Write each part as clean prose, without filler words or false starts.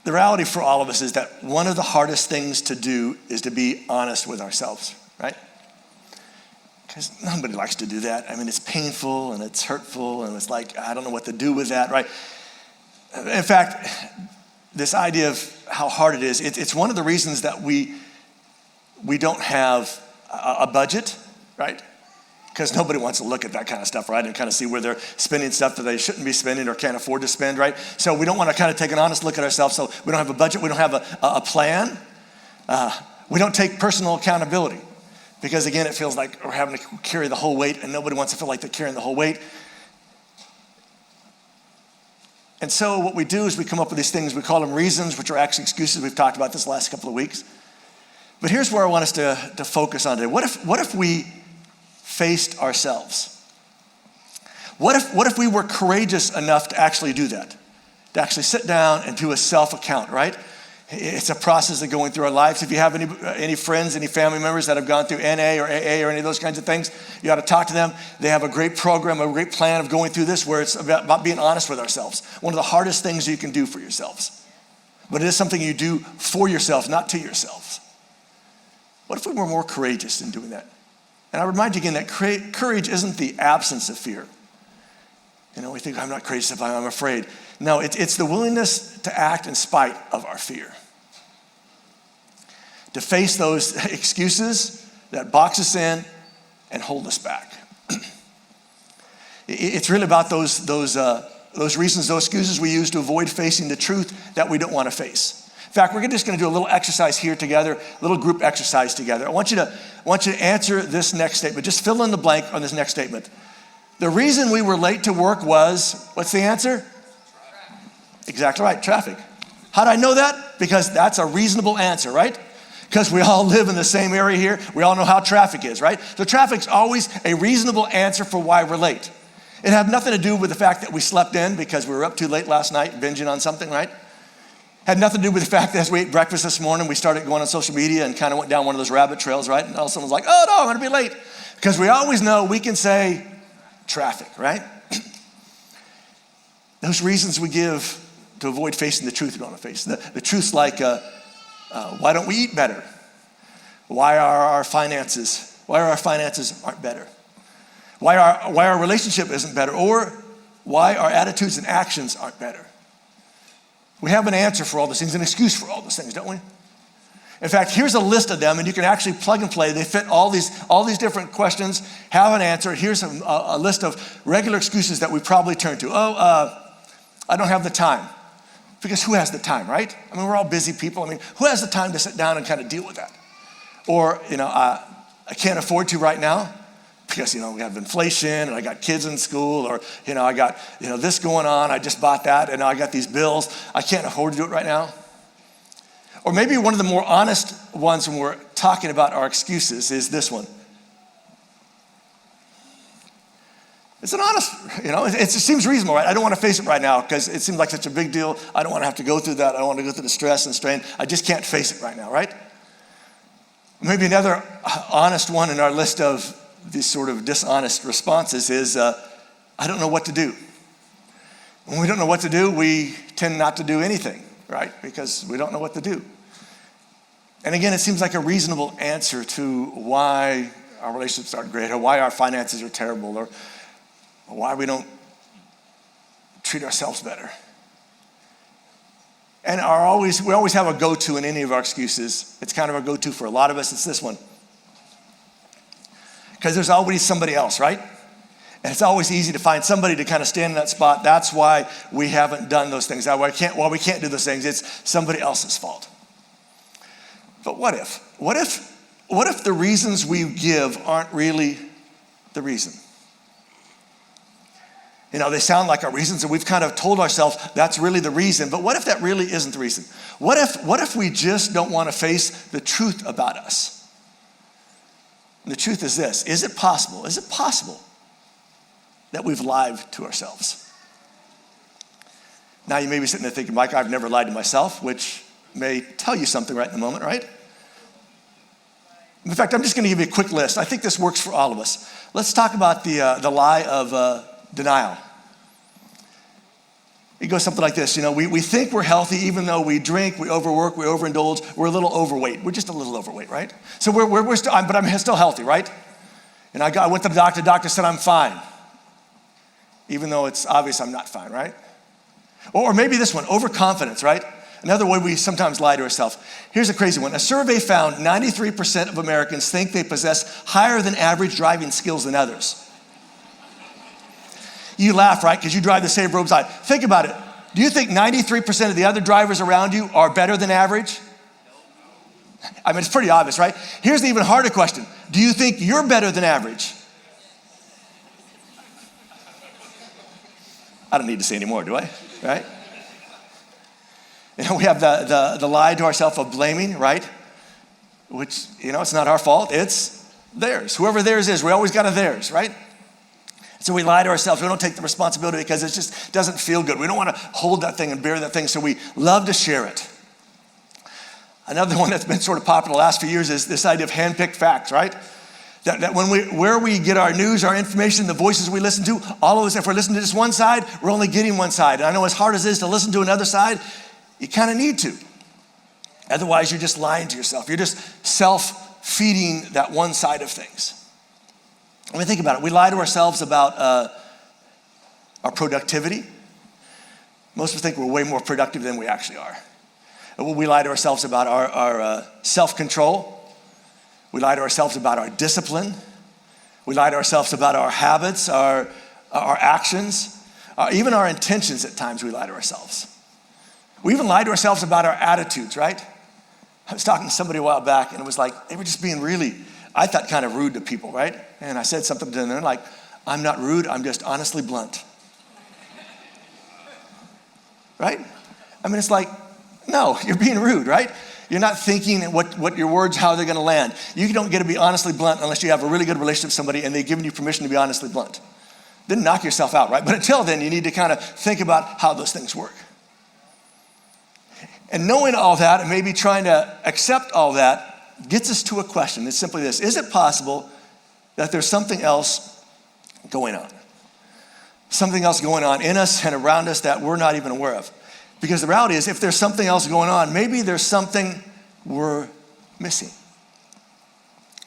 the reality for all of us is that one of the hardest things to do is to be honest with ourselves, right? Because nobody likes to do that. I mean, it's painful and it's hurtful and it's like, I don't know what to do with that, right? In fact, this idea of how hard it is, it's one of the reasons that we don't have a budget, right? Because nobody wants to look at that kind of stuff, right? And kind of see where they're spending stuff that they shouldn't be spending or can't afford to spend, right? So we don't want to kind of take an honest look at ourselves. So we don't have a budget. We don't have a plan. We don't take personal accountability because, again, it feels like we're having to carry the whole weight and nobody wants to feel like they're carrying the whole weight. And so what we do is we come up with these things. We call them reasons, which are actually excuses. We've talked about this the last couple of weeks. But here's where I want us to focus on today. What if we faced ourselves? What if we were courageous enough to actually do that? To actually sit down and do a self-account, right? It's a process of going through our lives. If you have any friends, any family members that have gone through NA or AA or any of those kinds of things, you ought to talk to them. They have a great program, a great plan of going through this where it's about being honest with ourselves. One of the hardest things you can do for yourselves. But it is something you do for yourselves, not to yourselves. What if we were more courageous in doing that? And I remind you again that courage isn't the absence of fear. You know, we think, I'm not courageous if I'm afraid. No, it's the willingness to act in spite of our fear. To face those excuses that box us in and hold us back. It's really about those reasons, those excuses we use to avoid facing the truth that we don't want to face. In fact, we're just going to do a little exercise here together, a little group exercise together. I want you to answer this next statement. Just fill in the blank on this next statement. The reason we were late to work was, what's the answer? Exactly right, traffic. How do I know that? Because that's a reasonable answer, right? Because we all live in the same area here. We all know how traffic is, right? So traffic's always a reasonable answer for why we're late. It had nothing to do with the fact that we slept in because we were up too late last night binging on something, right? Had nothing to do with the fact that as we ate breakfast this morning, we started going on social media and kind of went down one of those rabbit trails, right? And all of a sudden was like, oh no, I'm going to be late. Because we always know we can say traffic, right? Those reasons we give to avoid facing the truth we don't want to face. The truth's like, why don't we eat better? Why our finances aren't better? Why our relationship isn't better? Or why our attitudes and actions aren't better? We have an answer for all those things, an excuse for all those things, don't we? In fact, here's a list of them, and you can actually plug and play. They fit all these different questions, have an answer. Here's a list of regular excuses that we probably turn to. I don't have the time. Because who has the time, right? I mean, we're all busy people. I mean, who has the time to sit down and kind of deal with that? Or, I can't afford to right now because, we have inflation and I got kids in school or, I got, this going on. I just bought that and I got these bills. I can't afford to do it right now. Or maybe one of the more honest ones when we're talking about our excuses is this one. It's an honest, it seems reasonable, right? I don't want to face it right now because it seems like such a big deal. I don't want to have to go through that. I don't want to go through the stress and strain. I just can't face it right now, right? Maybe another honest one in our list of these sort of dishonest responses is, I don't know what to do. When we don't know what to do, we tend not to do anything, right? Because we don't know what to do. And again, it seems like a reasonable answer to why our relationships aren't great or why our finances are terrible or why we don't treat ourselves better. And we always have a go-to in any of our excuses. It's kind of a go-to for a lot of us. It's this one. Because there's always somebody else, right? And it's always easy to find somebody to kind of stand in that spot. That's why we haven't done those things. That's why we can't do those things. It's somebody else's fault. But what if? What if the reasons we give aren't really the reason? They sound like our reasons, and we've kind of told ourselves that's really the reason. But what if that really isn't the reason? What if we just don't want to face the truth about us? And the truth is this: is it possible that we've lied to ourselves? Now you may be sitting there thinking, Mike, I've never lied to myself, which may tell you something right in the moment, right? In fact, I'm just going to give you a quick list. I think this works for all of us. Let's talk about the lie of denial. It goes something like this, we think we're healthy even though we drink, we overwork, we overindulge, we're a little overweight. We're just a little overweight, right? So we're still, but I'm still healthy, right? And I went to the doctor said I'm fine. Even though it's obvious I'm not fine, right? Or maybe this one, overconfidence, right? Another way we sometimes lie to ourselves. Here's a crazy one. A survey found 93% of Americans think they possess higher than average driving skills than others. You laugh, right? Because you drive the same roadside. Think about it. Do you think 93% of the other drivers around you are better than average? I mean, it's pretty obvious, right? Here's the even harder question. Do you think you're better than average? I don't need to say any more, do I? Right? We have the lie to ourselves of blaming, right? Which, it's not our fault. It's theirs. Whoever theirs is, we always got a theirs, right? So we lie to ourselves. We don't take the responsibility because it just doesn't feel good. We don't want to hold that thing and bear that thing, so we love to share it. Another one that's been sort of popular the last few years is this idea of handpicked facts, right? That where we get our news, our information, the voices we listen to, all of us, if we're listening to just one side, we're only getting one side. And I know as hard as it is to listen to another side, you kind of need to. Otherwise, you're just lying to yourself. You're just self-feeding that one side of things. I mean, think about it. We lie to ourselves about our productivity. Most of us think we're way more productive than we actually are. We lie to ourselves about our self-control. We lie to ourselves about our discipline. We lie to ourselves about our habits, our actions, even our intentions. At times we lie to ourselves. We even lie to ourselves about our attitudes, right? I was talking to somebody a while back and it was like, they were just being really, I thought, kind of rude to people, right? And I said something to them, they're like, I'm not rude, I'm just honestly blunt. Right? I mean, it's like, no, you're being rude, right? You're not thinking what your words, how they're gonna land. You don't get to be honestly blunt unless you have a really good relationship with somebody and they've given you permission to be honestly blunt. Then knock yourself out, right? But until then, you need to kind of think about how those things work. And knowing all that and maybe trying to accept all that gets us to a question. It's simply this: is it possible that there's something else going on? Something else going on in us and around us that we're not even aware of? Because the reality is, if there's something else going on, maybe there's something we're missing.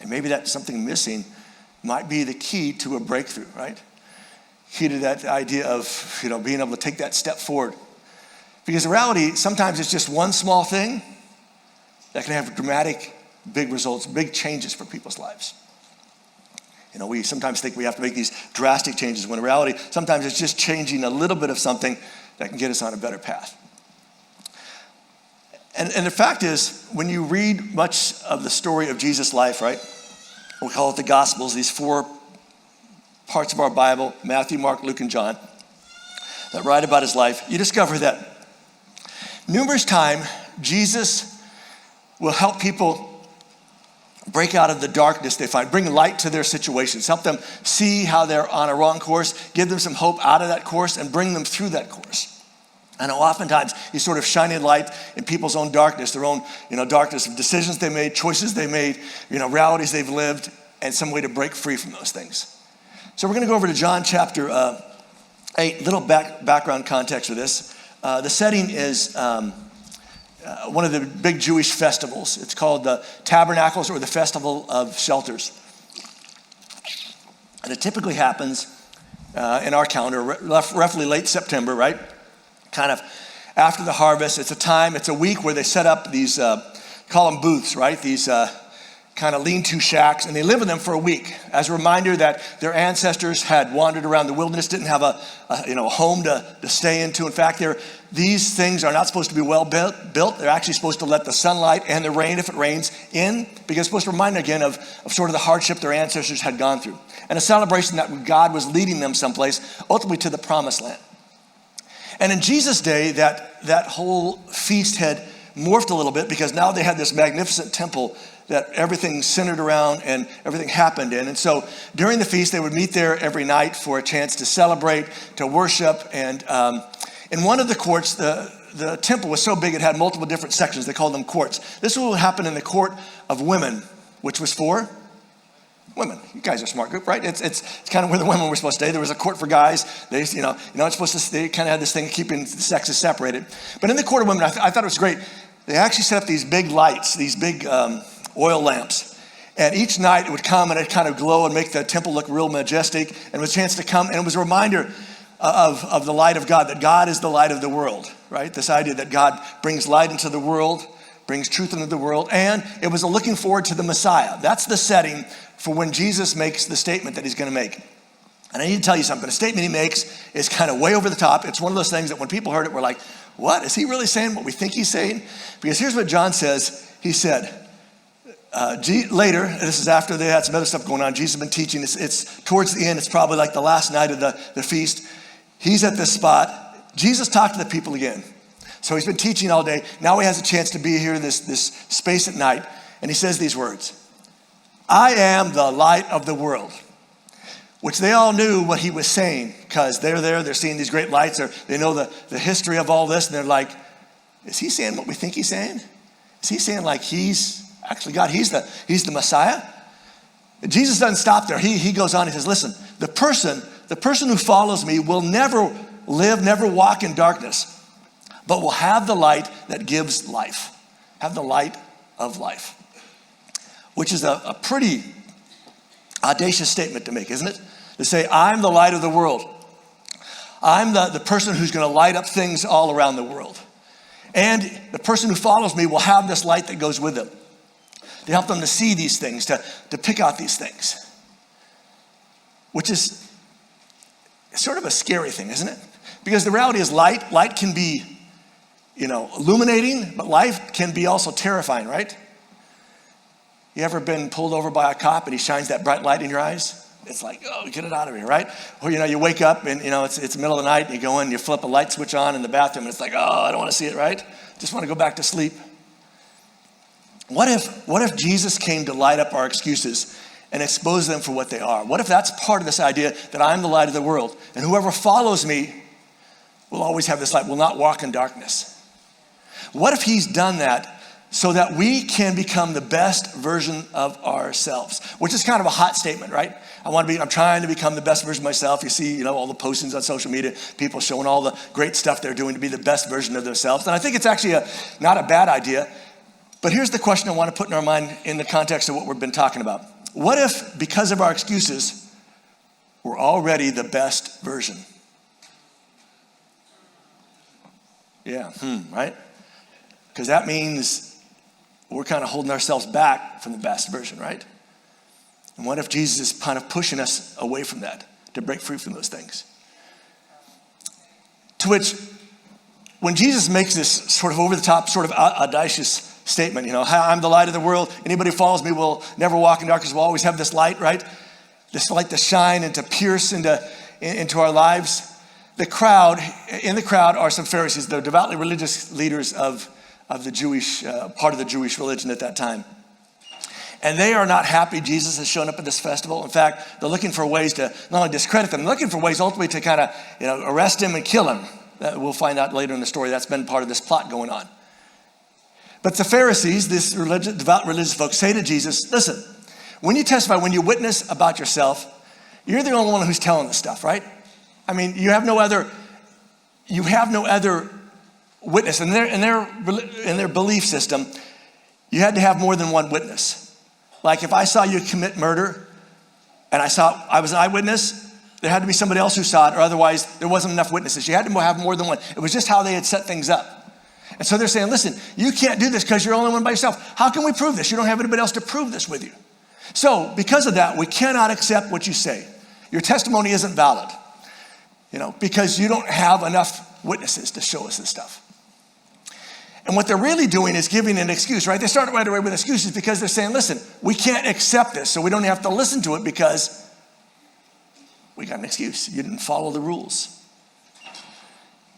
And maybe that something missing might be the key to a breakthrough, right? Key to that idea of, being able to take that step forward. Because the reality, sometimes it's just one small thing that can have dramatic, big results, big changes for people's lives. We sometimes think we have to make these drastic changes, when in reality, sometimes it's just changing a little bit of something that can get us on a better path. And the fact is, when you read much of the story of Jesus' life, right? We call it the Gospels, these 4 parts of our Bible, Matthew, Mark, Luke, and John, that write about his life, you discover that numerous times, Jesus will help people break out of the darkness they find, bring light to their situations, help them see how they're on a wrong course, give them some hope out of that course, and bring them through that course. I know oftentimes he's sort of shining light in people's own darkness, their own, darkness of decisions they made, choices they made, realities they've lived, and some way to break free from those things. So we're going to go over to John chapter 8, little background context for this. The setting is one of the big Jewish festivals. It's called the Tabernacles, or the Festival of Shelters. And it typically happens in our calendar, roughly late September, right? Kind of after the harvest. It's a week where they set up these, call them booths, right? These kind of lean-to shacks, and they live in them for a week as a reminder that their ancestors had wandered around the wilderness, didn't have a home to stay into. In fact, these things are not supposed to be well built. They're actually supposed to let the sunlight and the rain, if it rains, in, because it's supposed to remind them again of sort of the hardship their ancestors had gone through, and a celebration that God was leading them someplace, ultimately to the promised land. And in Jesus' day, that whole feast had morphed a little bit, because now they had this magnificent temple that everything centered around and everything happened in. And so during the feast, they would meet there every night for a chance to celebrate, to worship. And in one of the courts, the temple was so big it had multiple different sections. They called them courts. This would happen in the court of women, which was for Women, you guys are a smart group, right? It's kind of where the women were supposed to stay. There was a court for guys. They, it's supposed to. They kind of had this thing of keeping the sexes separated. But in the court of women, I thought it was great. They actually set up these big lights, these big oil lamps, and each night it would come and it'd kind of glow and make the temple look real majestic. And it was a chance to come, and it was a reminder of the light of God, that God is the light of the world, right? This idea that God brings light into the world, brings truth into the world, and it was a looking forward to the Messiah. That's the setting for when Jesus makes the statement that he's going to make. And I need to tell you something. The statement he makes is kind of way over the top. It's one of those things that when people heard it, we're like, what? Is he really saying what we think he's saying? Because here's what John says. He said, later, this is after they had some other stuff going on. Jesus has been teaching. It's towards the end. It's probably like the last night of the feast. He's at this spot. Jesus talked to the people again. So he's been teaching all day. Now he has a chance to be here in this space at night. And he says these words. I am the light of the world, which they all knew what he was saying because they're there, they're seeing these great lights, or they know the history of all this, and they're like, is he saying what we think he's saying? Is he saying like he's actually God, he's the Messiah? And Jesus doesn't stop there. He goes on, he says, listen, the person who follows me will never live, never walk in darkness, but will have the light that gives life, have the light of life. Which is a pretty audacious statement to make, isn't it? To say, I'm the light of the world. I'm the person who's going to light up things all around the world. And the person who follows me will have this light that goes with them to help them to see these things, to pick out these things. Which is sort of a scary thing, isn't it? Because the reality is light can be, illuminating, but life can be also terrifying, right? You ever been pulled over by a cop and he shines that bright light in your eyes? It's like, oh, get it out of here, right? Or, you wake up and, it's the middle of the night and you go in and you flip a light switch on in the bathroom and it's like, oh, I don't want to see it, right? Just want to go back to sleep. What if Jesus came to light up our excuses and expose them for what they are? What if that's part of this idea that I'm the light of the world and whoever follows me will always have this light, will not walk in darkness? What if he's done that so that we can become the best version of ourselves, which is kind of a hot statement, right? I'm trying to become the best version of myself. You see, all the postings on social media, people showing all the great stuff they're doing to be the best version of themselves. And I think it's actually not a bad idea. But here's the question I want to put in our mind in the context of what we've been talking about. What if, because of our excuses, we're already the best version? Yeah, right? Because that means we're kind of holding ourselves back from the best version, right? And what if Jesus is kind of pushing us away from that to break free from those things? To which, when Jesus makes this sort of over-the-top, sort of audacious statement, I'm the light of the world. Anybody who follows me will never walk in darkness, will always have this light, right? This light to shine and to pierce into our lives. In the crowd are some Pharisees. They're devoutly religious leaders of the Jewish, part of the Jewish religion at that time. And they are not happy Jesus has shown up at this festival. In fact, they're looking for ways to not only discredit them, they're looking for ways ultimately to kind of, arrest him and kill him. We'll find out later in the story that's been part of this plot going on. But the Pharisees, this devout religious folks, say to Jesus, listen, when you testify, when you witness about yourself, you're the only one who's telling this stuff, right? I mean, you have no other witness. In their belief system, you had to have more than one witness. Like if I saw you commit murder and I was an eyewitness, there had to be somebody else who saw it, or otherwise there wasn't enough witnesses. You had to have more than one. It was just how they had set things up. And so they're saying, listen, you can't do this because you're the only one by yourself. How can we prove this? You don't have anybody else to prove this with you. So because of that, we cannot accept what you say. Your testimony isn't valid, because you don't have enough witnesses to show us this stuff. And what they're really doing is giving an excuse, right? They start right away with excuses because they're saying, listen, we can't accept this, so we don't have to listen to it because we got an excuse. You didn't follow the rules.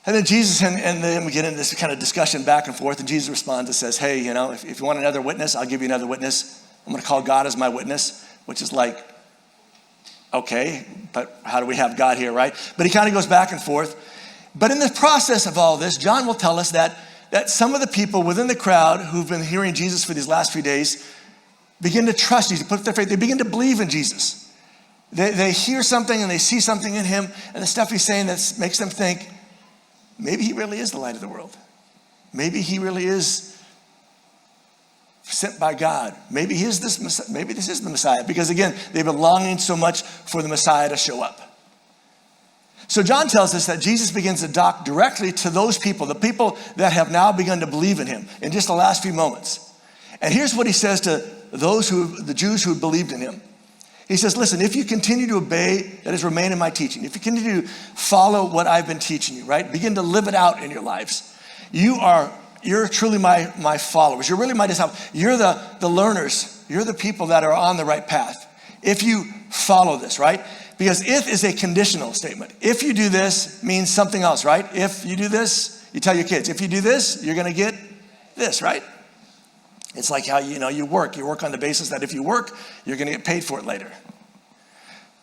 And then Jesus, and then we get into this kind of discussion back and forth, and Jesus responds and says, hey, if you want another witness, I'll give you another witness. I'm going to call God as my witness, which is like, okay, but how do we have God here, right? But he kind of goes back and forth. But in the process of all this, John will tell us that some of the people within the crowd who've been hearing Jesus for these last few days, begin to trust Jesus, put their faith. They begin to believe in Jesus. They hear something and they see something in him and the stuff he's saying that makes them think, maybe he really is the light of the world. Maybe he really is sent by God. Maybe maybe this is the Messiah. Because again, they've been longing so much for the Messiah to show up. So John tells us that Jesus begins to talk directly to those people, the people that have now begun to believe in him in just the last few moments. And here's what he says to the Jews who believed in him. He says, listen, if you continue to obey, that is, remain in my teaching, if you continue to follow what I've been teaching you, right? Begin to live it out in your lives. You're truly my followers. You're really my disciples. You're the learners. You're the people that are on the right path. If you follow this, right? Because if is a conditional statement. If you do this means something else, right? If you do this, you tell your kids, if you do this, you're going to get this, right? It's like how, you work. You work on the basis that if you work, you're going to get paid for it later.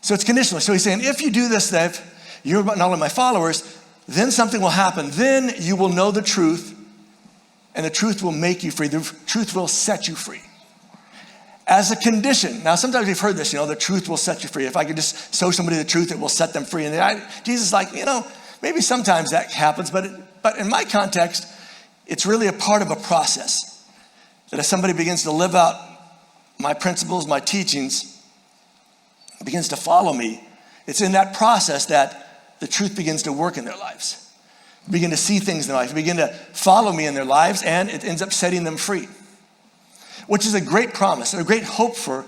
So it's conditional. So he's saying, if you do this, that you're not only my followers, then something will happen. Then you will know the truth, and the truth will make you free. The truth will set you free. As a condition. Now, sometimes we've heard this, the truth will set you free. If I could just show somebody the truth, it will set them free. And Jesus is like, maybe sometimes that happens, but in my context, it's really a part of a process. That if somebody begins to live out my principles, my teachings, begins to follow me, it's in that process that the truth begins to work in their lives. Begin to see things in their life, begin to follow me in their lives, and it ends up setting them free. Which is a great promise and a great hope for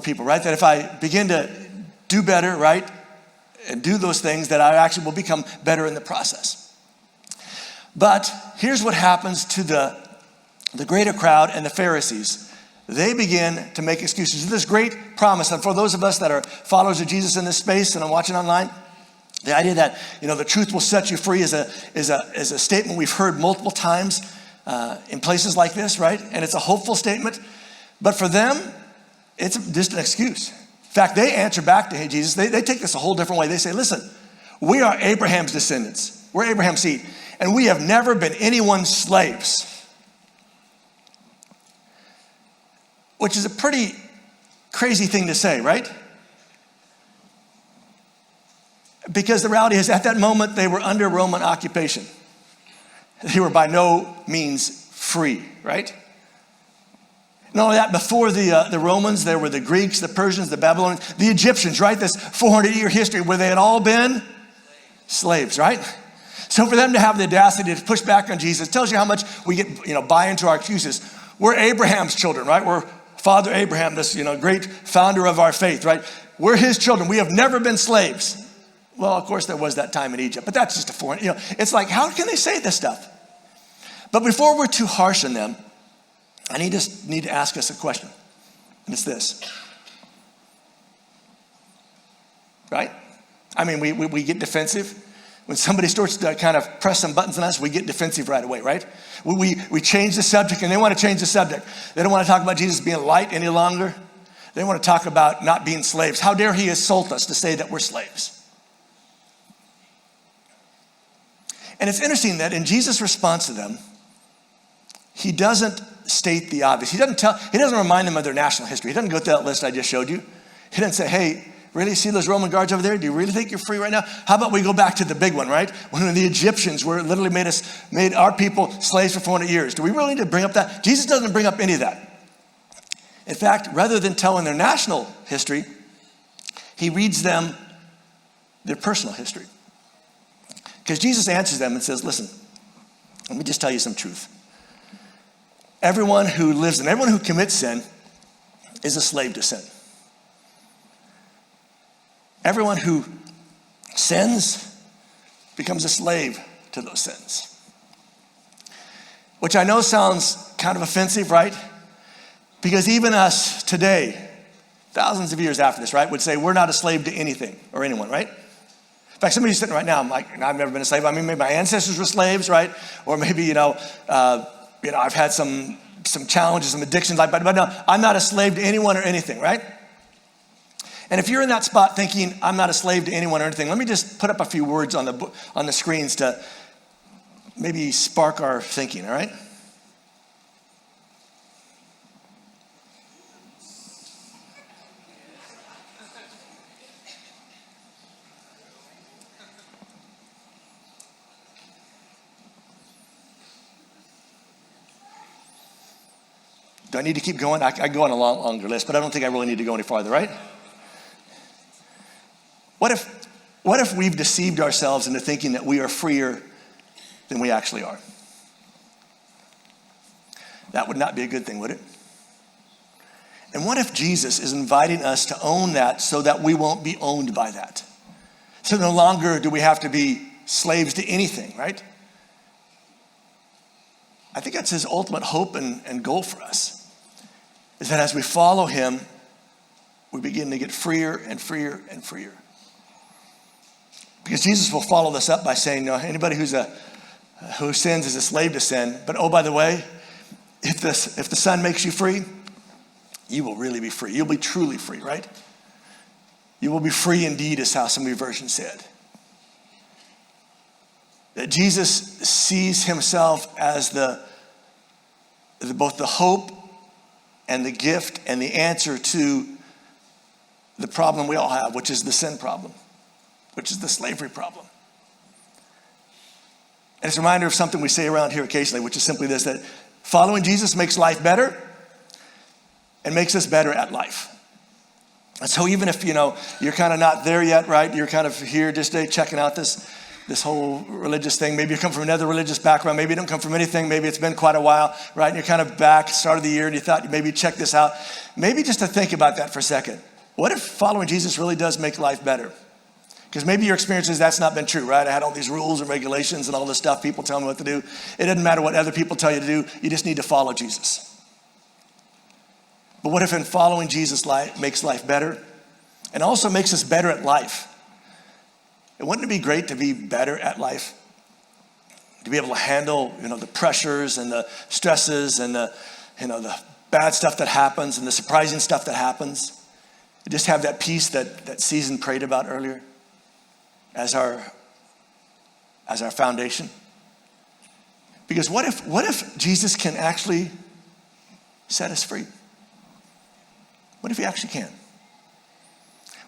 people, right? That if I begin to do better, right, and do those things, that I actually will become better in the process. But here's what happens to the greater crowd and the Pharisees. They begin to make excuses. This great promise, and for those of us that are followers of Jesus in this space and I'm watching online, the idea that the truth will set you free is a statement we've heard multiple times in places like this, right? And it's a hopeful statement, but for them, it's just an excuse. In fact, they answer back to Jesus. They take this a whole different way. They say, listen, we are Abraham's descendants. We're Abraham's seed, and we have never been anyone's slaves. Which is a pretty crazy thing to say, right? Because the reality is, at that moment, they were under Roman occupation. They were by no means free, right? Not only that, before the Romans, there were the Greeks, the Persians, the Babylonians, the Egyptians, right? This 400-year history where they had all been slaves, right? So for them to have the audacity to push back on Jesus tells you how much we get, buy into our excuses. We're Abraham's children, right? We're Father Abraham, this, great founder of our faith, right? We're his children. We have never been slaves. Well, of course, there was that time in Egypt, but that's just a foreign, it's like, how can they say this stuff? But before we're too harsh on them, I just need to ask us a question. And it's this. Right? I mean, we get defensive. When somebody starts to kind of press some buttons on us, we get defensive right away, right? We change the subject, and they want to change the subject. They don't want to talk about Jesus being light any longer. They want to talk about not being slaves. How dare he insult us to say that we're slaves? And it's interesting that in Jesus' response to them, he doesn't state the obvious. He doesn't remind them of their national history. He doesn't go through that list I just showed you. He doesn't say, hey, really see those Roman guards over there? Do you really think you're free right now? How about we go back to the big one, right? When the Egyptians literally made our people slaves for 400 years. Do we really need to bring up that? Jesus doesn't bring up any of that. In fact, rather than telling their national history, he reads them their personal history. Because Jesus answers them and says, listen, let me just tell you some truth. Everyone who lives in, everyone who commits sin is a slave to sin. Everyone who sins becomes a slave to those sins. Which I know sounds kind of offensive, right? Because even us today, thousands of years after this, right, would say we're not a slave to anything or anyone, right? In fact, somebody's sitting right now, I'm like, I've never been a slave. I mean, maybe my ancestors were slaves, right? Or maybe, I've had some challenges, some addictions, but no, I'm not a slave to anyone or anything, right? And if you're in that spot thinking, I'm not a slave to anyone or anything, let me just put up a few words on the screens to maybe spark our thinking, all right? Do I need to keep going? I can go on a longer list, but I don't think I really need to go any farther, right? What if we've deceived ourselves into thinking that we are freer than we actually are? That would not be a good thing, would it? And what if Jesus is inviting us to own that so that we won't be owned by that? So no longer do we have to be slaves to anything, right? I think that's his ultimate hope and goal for us, is that as we follow him, we begin to get freer and freer and freer. Because Jesus will follow this up by saying, no, anybody who sins is a slave to sin. But oh, by the way, if the Son makes you free, you will really be free. You'll be truly free, right? You will be free indeed, is how some of your versions said. That Jesus sees himself as both the hope and the gift and the answer to the problem we all have, which is the sin problem, which is the slavery problem. And it's a reminder of something we say around here occasionally, which is simply this, that following Jesus makes life better and makes us better at life. And so even if, you're kind of not there yet, right? You're kind of here just checking out this whole religious thing. Maybe you come from another religious background. Maybe you don't come from anything. Maybe it's been quite a while, right? And you're kind of back, start of the year, and you thought maybe check this out. Maybe just to think about that for a second. What if following Jesus really does make life better? Because maybe your experience is that's not been true, right? I had all these rules and regulations and all this stuff. People tell me what to do. It doesn't matter what other people tell you to do. You just need to follow Jesus. But what if in following Jesus makes life better and also makes us better at life? And wouldn't it be great to be better at life? To be able to handle, the pressures and the stresses and the bad stuff that happens and the surprising stuff that happens. Just have that peace that Season prayed about earlier as our foundation. Because what if Jesus can actually set us free? What if he actually can?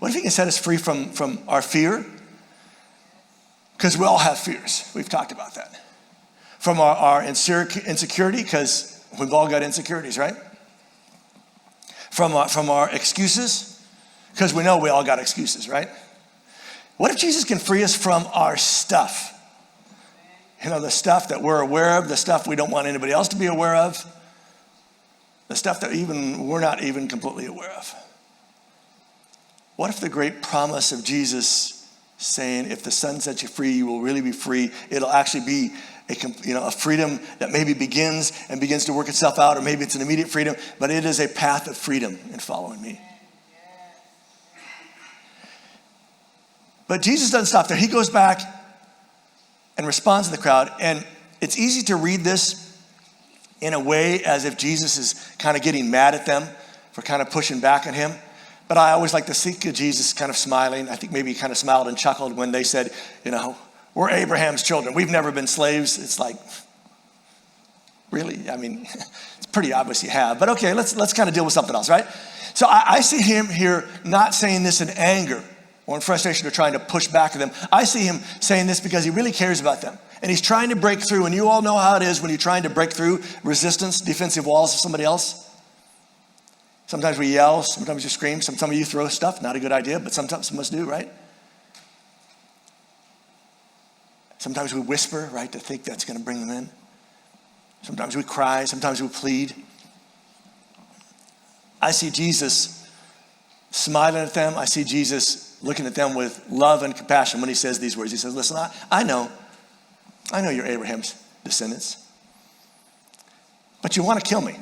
What if he can set us free from our fear? Because we all have fears. We've talked about that. From our insecurity, because we've all got insecurities, right? From our excuses, because we know we all got excuses, right? What if Jesus can free us from our stuff? The stuff that we're aware of, the stuff we don't want anybody else to be aware of, the stuff that we're not even completely aware of. What if the great promise of Jesus saying, if the Son sets you free, you will really be free. It'll actually be a freedom that maybe begins to work itself out, or maybe it's an immediate freedom, but it is a path of freedom in following me. But Jesus doesn't stop there. He goes back and responds to the crowd. And it's easy to read this in a way as if Jesus is kind of getting mad at them for kind of pushing back at him. But I always like to see Jesus kind of smiling. I think maybe he kind of smiled and chuckled when they said, we're Abraham's children. We've never been slaves. It's like, really? I mean, it's pretty obvious you have. But okay, let's kind of deal with something else, right? So I see him here not saying this in anger or in frustration or trying to push back at them. I see him saying this because he really cares about them. And he's trying to break through. And you all know how it is when you're trying to break through resistance, defensive walls of somebody else. Sometimes we yell, sometimes you scream, some of you throw stuff, not a good idea, but sometimes some of us do, right? Sometimes we whisper, right, to think that's going to bring them in. Sometimes we cry, sometimes we plead. I see Jesus smiling at them. I see Jesus looking at them with love and compassion when he says these words. He says, listen, I know you're Abraham's descendants, but you want to kill me.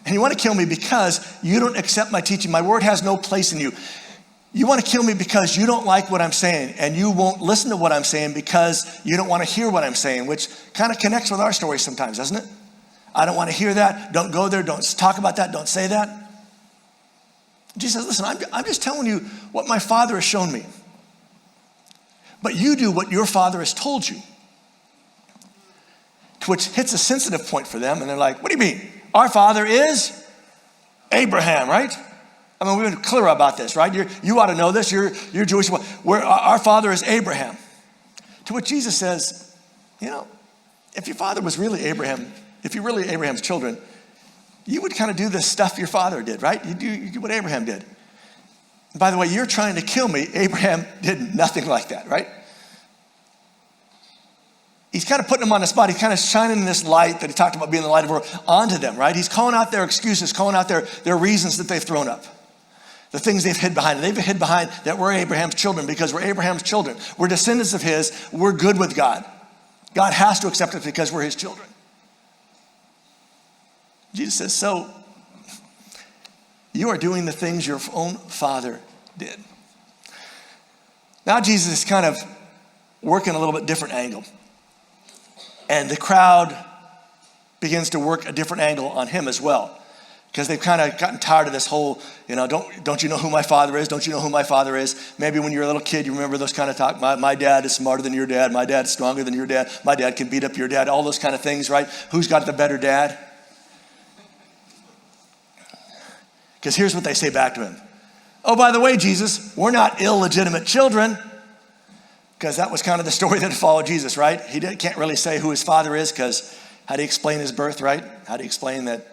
And you want to kill me because you don't accept my teaching. My word has no place in you. You want to kill me because you don't like what I'm saying, and you won't listen to what I'm saying because you don't want to hear what I'm saying, which kind of connects with our story sometimes, doesn't it? I don't want to hear that. Don't go there. Don't talk about that. Don't say that. Jesus says, listen, I'm just telling you what my Father has shown me. But you do what your Father has told you. Which hits a sensitive point for them, and they're like, what do you mean? Our father is Abraham, right? I mean, we've been clear about this, right? You ought to know this. You're Jewish. Our father is Abraham. To which Jesus says, if your father was really Abraham, if you're really Abraham's children, you would kind of do the stuff your father did, right? You do what Abraham did. And by the way, you're trying to kill me. Abraham did nothing like that, right? He's kind of putting them on the spot. He's kind of shining this light that he talked about being the light of the world onto them, right? He's calling out their excuses, calling out their reasons that they've thrown up. The things they've hid behind. They've hid behind that we're Abraham's children because we're Abraham's children. We're descendants of his. We're good with God. God has to accept us because we're his children. Jesus says, so you are doing the things your own father did. Now Jesus is kind of working a little bit different angle. And the crowd begins to work a different angle on him as well. Because they've kind of gotten tired of this whole, don't you know who my father is? Don't you know who my father is? Maybe when you're a little kid, you remember those kind of talk. My dad is smarter than your dad. My dad's stronger than your dad. My dad can beat up your dad. All those kind of things, right? Who's got the better dad? Because here's what they say back to him. Oh, by the way, Jesus, we're not illegitimate children. Because that was kind of the story that followed Jesus, right? He can't really say who his father is because how do you explain his birth, right? How do you explain that?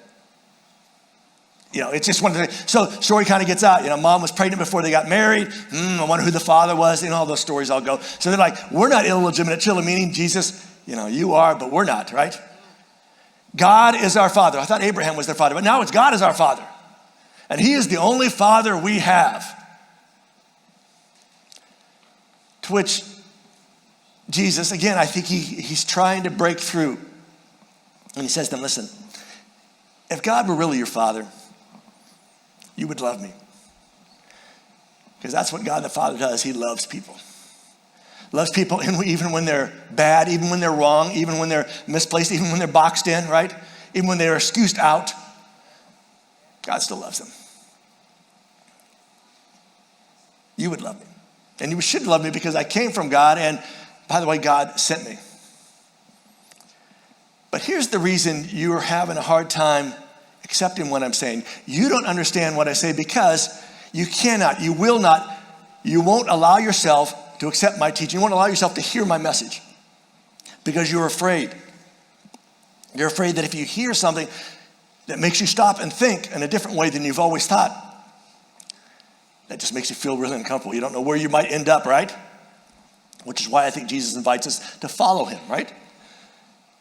It's just one of the things. So story kind of gets out. Mom was pregnant before they got married. I wonder who the father was. All those stories all go. So they're like, we're not illegitimate children, meaning Jesus, you are, but we're not, right? God is our father. I thought Abraham was their father, but now it's God is our father. And he is the only father we have. To which Jesus, again, I think he's trying to break through. And he says to them, listen, if God were really your father, you would love me. Because that's what God the Father does. He loves people. Loves people even when they're bad, even when they're wrong, even when they're misplaced, even when they're boxed in, right? Even when they're excused out. God still loves them. You would love me. And you should love me because I came from God, and by the way, God sent me. But here's the reason you're having a hard time accepting what I'm saying. You don't understand what I say because you cannot, you will not, you won't allow yourself to accept my teaching. You won't allow yourself to hear my message because you're afraid. You're afraid that if you hear something that makes you stop and think in a different way than you've always thought, that just makes you feel really uncomfortable. You don't know where you might end up, right? Which is why I think Jesus invites us to follow him, right?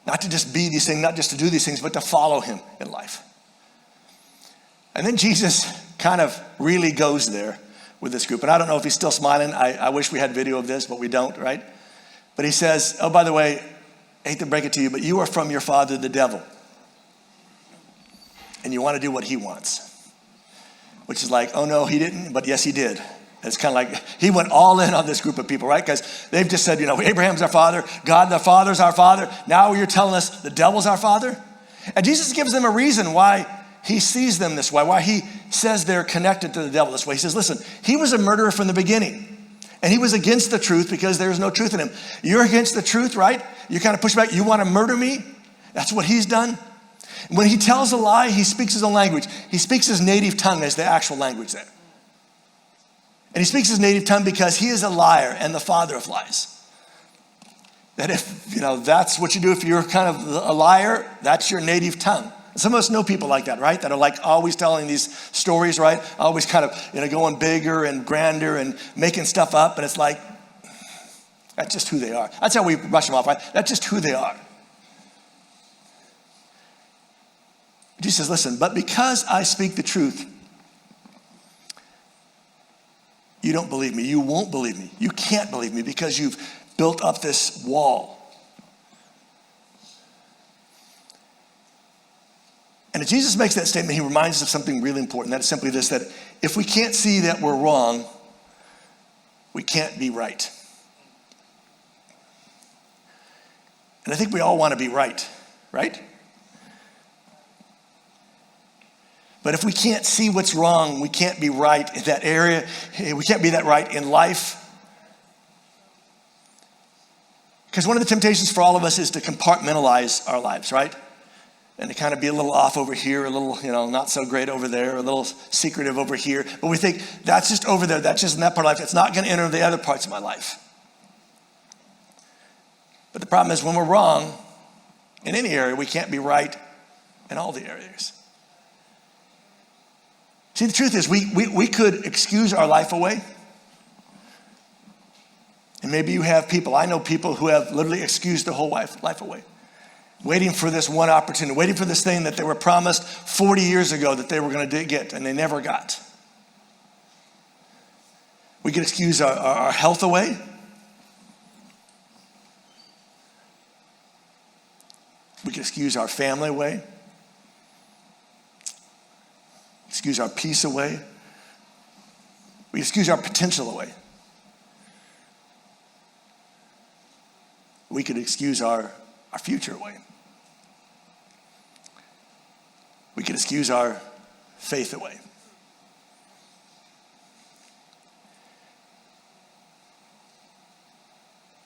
Not to just be these things, not just to do these things, but to follow him in life. And then Jesus kind of really goes there with this group. And I don't know if he's still smiling. I wish we had video of this, but we don't, right? But he says, oh, by the way, I hate to break it to you, but you are from your father, the devil. And you want to do what he wants. Which is like, oh no, he didn't, but yes, he did. It's kind of like he went all in on this group of people, right? Because they've just said, Abraham's our father, God the Father's our father. Now you're telling us the devil's our father? And Jesus gives them a reason why he sees them this way, why he says they're connected to the devil this way. He says, listen, he was a murderer from the beginning. And he was against the truth because there's no truth in him. You're against the truth, right? You kind of push back. You want to murder me? That's what he's done. When he tells a lie, he speaks his own language. He speaks his native tongue as the actual language there. And he speaks his native tongue because he is a liar and the father of lies. That if, that's what you do if you're kind of a liar, that's your native tongue. Some of us know people like that, right? That are like always telling these stories, right? Always kind of, going bigger and grander and making stuff up. And it's like, that's just who they are. That's how we brush them off, right? That's just who they are. Jesus says, listen, but because I speak the truth, you don't believe me. You won't believe me. You can't believe me because you've built up this wall. And if Jesus makes that statement, he reminds us of something really important. That is simply this, that if we can't see that we're wrong, we can't be right. And I think we all want to be right? But if we can't see what's wrong, we can't be right in that area. We can't be that right in life. Because one of the temptations for all of us is to compartmentalize our lives, right? And to kind of be a little off over here, a little, not so great over there, a little secretive over here. But we think, that's just over there. That's just in that part of life. It's not going to enter the other parts of my life. But the problem is when we're wrong in any area, we can't be right in all the areas. See, the truth is we could excuse our life away. And maybe you have people, I know people who have literally excused their whole life away, waiting for this one opportunity, waiting for this thing that they were promised 40 years ago that they were going to get, and they never got. We could excuse our health away. We could excuse our family away. Excuse our peace away. We excuse our potential away. We could excuse our future away. We could excuse our faith away.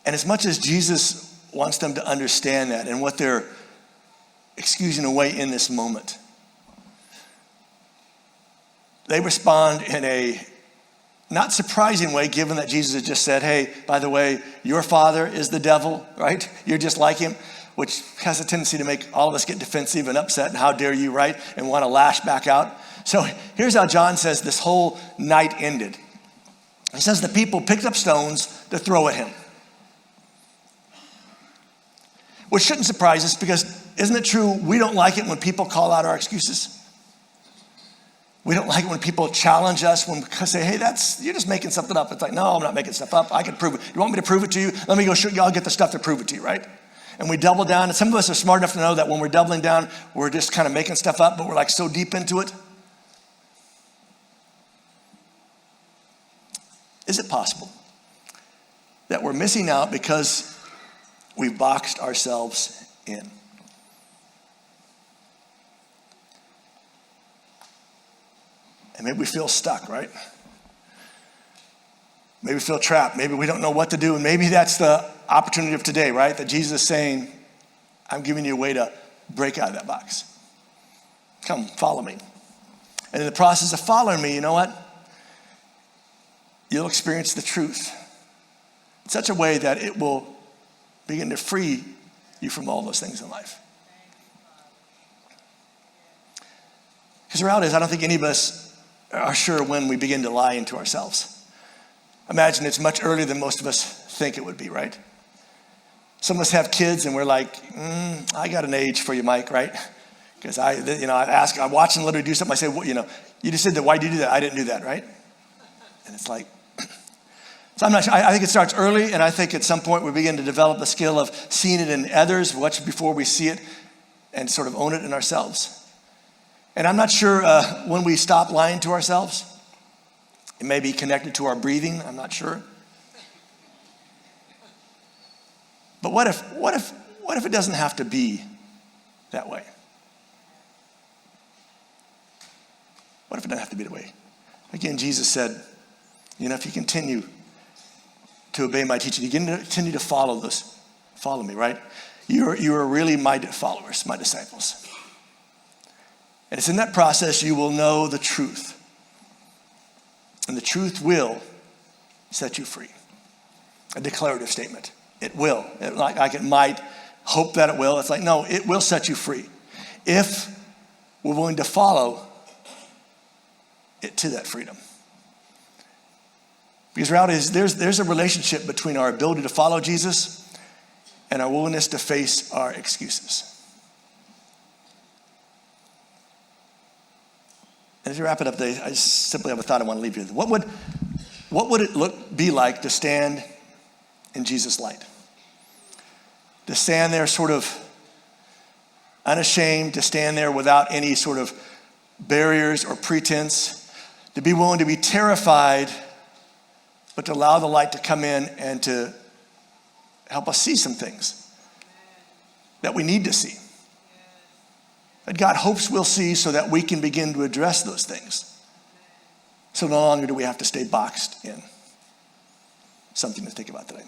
And as much as Jesus wants them to understand that and what they're excusing away in this moment, they respond in a not surprising way, given that Jesus has just said, hey, by the way, your father is the devil, right? You're just like him, which has a tendency to make all of us get defensive and upset, and how dare you, right? And want to lash back out. So here's how John says this whole night ended. He says the people picked up stones to throw at him. Which shouldn't surprise us, because isn't it true we don't like it when people call out our excuses? We don't like it when people challenge us, when they say, hey, you're just making something up. It's like, no, I'm not making stuff up. I can prove it. You want me to prove it to you? Let me go show you. I'll get the stuff to prove it to you, right? And we double down. And some of us are smart enough to know that when we're doubling down, we're just kind of making stuff up, but we're like so deep into it. Is it possible that we're missing out because we've boxed ourselves in? And maybe we feel stuck, right? Maybe we feel trapped. Maybe we don't know what to do. And maybe that's the opportunity of today, right? That Jesus is saying, I'm giving you a way to break out of that box. Come, follow me. And in the process of following me, you know what? You'll experience the truth in such a way that it will begin to free you from all those things in life. Because the reality is, I don't think any of us are sure when we begin to lie into ourselves. Imagine it's much earlier than most of us think it would be, right? Some of us have kids and we're like, I got an age for you, Mike, right? Because I watch them literally do something. I say, well, you just said that. Why did you do that? I didn't do that, right? And it's like, so I'm not sure. I think it starts early, and I think at some point we begin to develop the skill of seeing it in others much before we see it and sort of own it in ourselves. And I'm not sure when we stop lying to ourselves. It may be connected to our breathing. I'm not sure. But what if it doesn't have to be that way? What if it doesn't have to be that way? Again, Jesus said, if you continue to obey my teaching, you continue to follow me, right? You are really my followers, my disciples. And it's in that process you will know the truth. And the truth will set you free. A declarative statement. It will. Like it might hope that it will. It's like, no, it will set you free. If we're willing to follow it to that freedom. Because the reality is there's a relationship between our ability to follow Jesus and our willingness to face our excuses. And as we wrap it up today, I just simply have a thought I want to leave you with. What would it be like to stand in Jesus' light? To stand there sort of unashamed, to stand there without any sort of barriers or pretense, to be willing to be terrified, but to allow the light to come in and to help us see some things that we need to see. That God hopes we'll see so that we can begin to address those things. So no longer do we have to stay boxed in. Something to think about today.